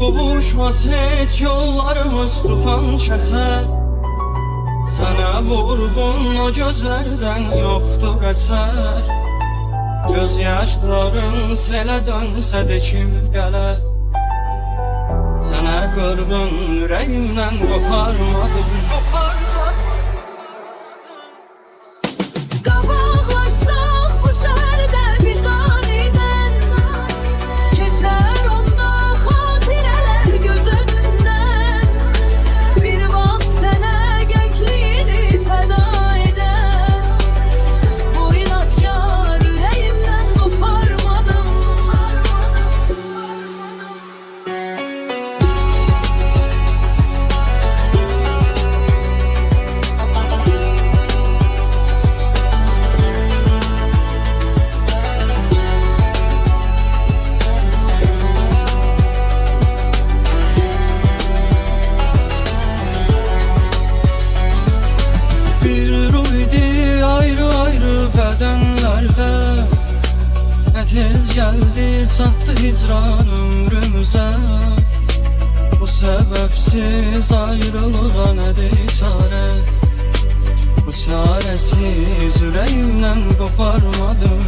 Qovuşmaz heç yollarımız tufan kəsər. Sənə vurğun o gözlərdən yoxdur əsər. Göz yaşların selə dönsə də kim gələr. Sənə qırğın ürəyimdən qoparmadım. Tez geldi çattı hicran ömrümüze. Bu sebepsiz ayrılığa nedir çare? Bu çaresiz yüreğimden koparmadım.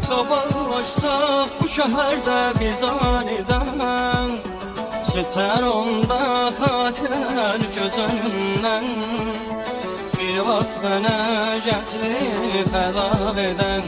Qabarlaşsaq bu şəhərdə biz anidən, keçər onda xatirələr göz önümdən. Bir vaxt sənə gənclik fəda edən